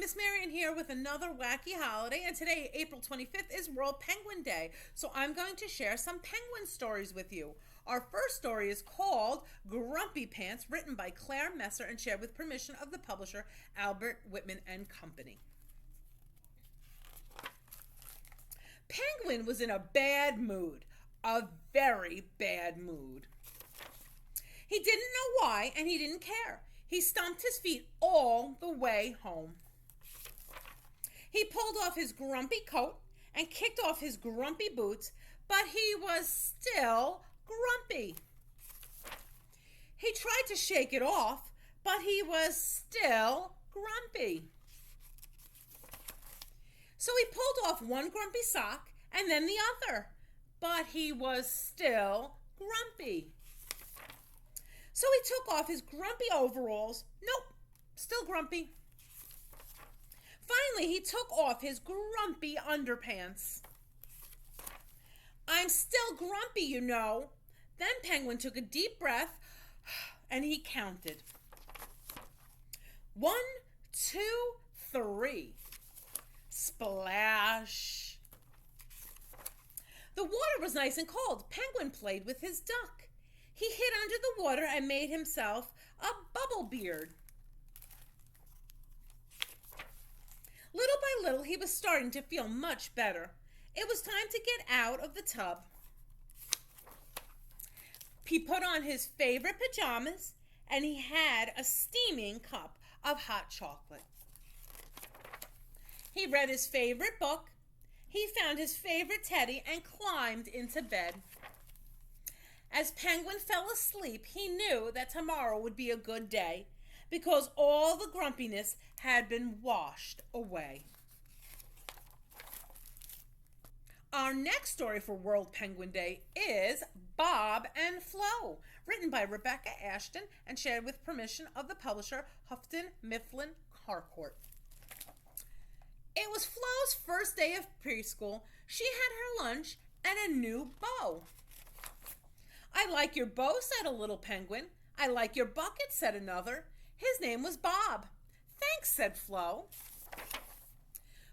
Miss Maryanne here with another wacky holiday, and today, April 25th, is World Penguin Day. So I'm going to share some penguin stories with you. Our first story is called Grumpy Pants, written by Claire Messer and shared with permission of the publisher Albert Whitman and Company. Penguin was in a bad mood, a very bad mood. He didn't know why, and he didn't care. He stomped his feet all the way home. He pulled off his grumpy coat and kicked off his grumpy boots, but he was still grumpy. He tried to shake it off, but he was still grumpy. So he pulled off one grumpy sock and then the other, but he was still grumpy. So he took off his grumpy overalls. Nope, still grumpy. Finally, he took off his grumpy underpants. I'm still grumpy, you know. Then Penguin took a deep breath and he counted. 1, 2, 3. Splash. The water was nice and cold. Penguin played with his duck. He hid under the water and made himself a bubble beard. Little by little, he was starting to feel much better. It was time to get out of the tub. He put on his favorite pajamas and he had a steaming cup of hot chocolate. He read his favorite book. He found his favorite teddy and climbed into bed. As Penguin fell asleep, he knew that tomorrow would be a good day because all the grumpiness had been washed away. Our next story for World Penguin Day is Bob and Flo, written by Rebecca Ashton and shared with permission of the publisher Houghton Mifflin Harcourt. It was Flo's first day of preschool. She had her lunch and a new bow. I like your bow, said a little penguin. I like your bucket, said another. His name was Bob. Thanks, said Flo.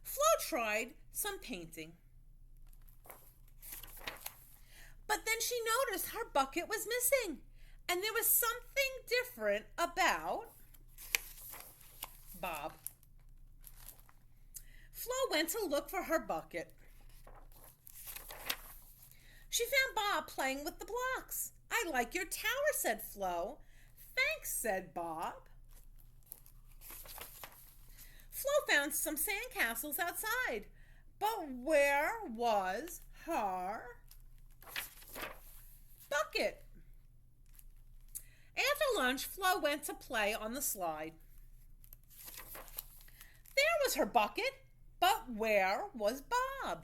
Flo tried some painting. But then she noticed her bucket was missing, and there was something different about Bob. Flo went to look for her bucket. She found Bob playing with the blocks. I like your tower, said Flo. Thanks, said Bob. Flo found some sandcastles outside, but where was her bucket? After lunch, Flo went to play on the slide. There was her bucket, but where was Bob?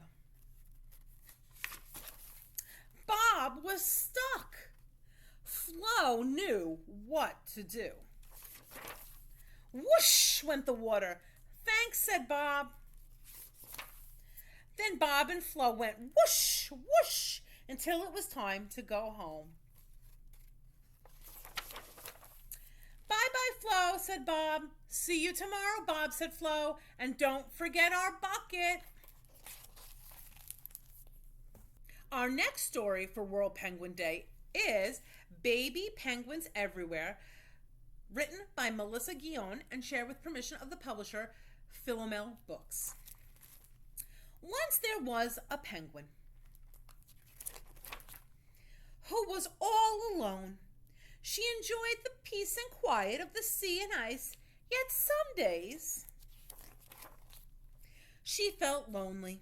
Bob was stuck. Flo knew what to do. Whoosh went the water. Thanks, said Bob. Then Bob and Flo went whoosh, whoosh, until it was time to go home. Bye-bye, Flo, said Bob. See you tomorrow, Bob, said Flo. And don't forget our bucket. Our next story for World Penguin Day is Baby Penguins Everywhere, written by Melissa Guion and shared with permission of the publisher Philomel Books. Once there was a penguin who was all alone. She enjoyed the peace and quiet of the sea and ice, yet some days she felt lonely.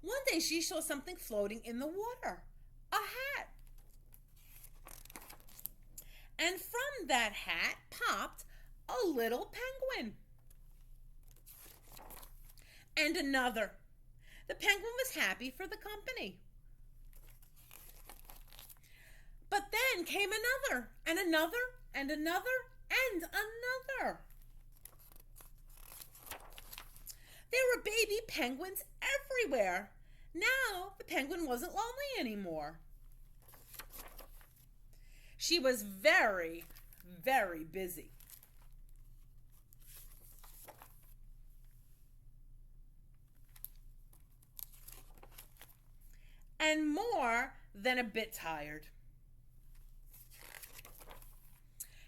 One day she saw something floating in the water, a hat. And from that hat popped a little penguin. And another. The penguin was happy for the company. But then came another, and another, and another, and another. There were baby penguins everywhere. Now the penguin wasn't lonely anymore. She was very, very busy. then a bit tired.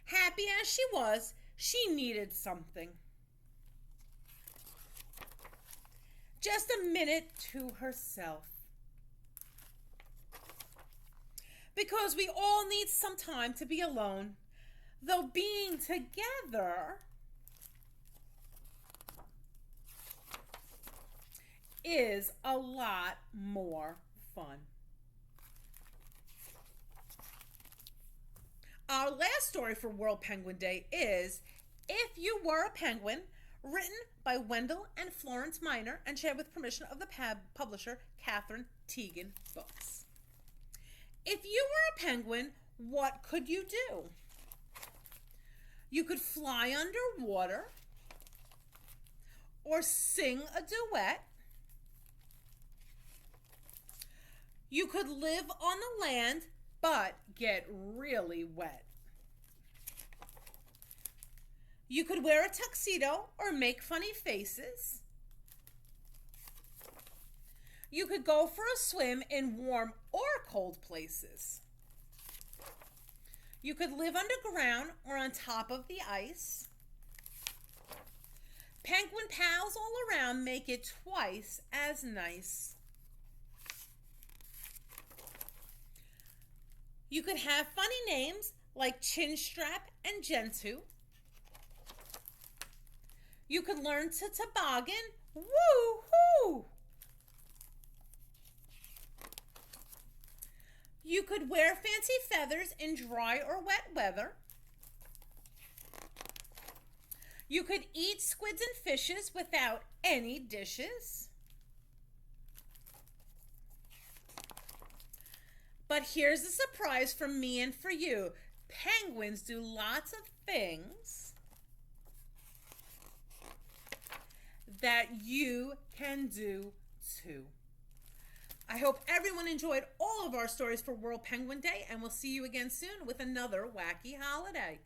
Happy as she was, she needed something. Just a minute to herself. Because we all need some time to be alone, though being together is a lot more fun. Our last story for World Penguin Day is If You Were a Penguin, written by Wendell and Florence Miner and shared with permission of the publisher Catherine Teagan Books. If you were a penguin, what could you do? You could fly underwater or sing a duet. You could live on the land but get really wet. You could wear a tuxedo or make funny faces. You could go for a swim in warm or cold places. You could live underground or on top of the ice. Penguin pals all around make it twice as nice. You could have funny names like Chinstrap and Gentoo. You could learn to toboggan. Woo-hoo! You could wear fancy feathers in dry or wet weather. You could eat squids and fishes without any dishes. But here's a surprise from me and for you. Penguins do lots of things that you can do too. I hope everyone enjoyed all of our stories for World Penguin Day, and we'll see you again soon with another wacky holiday.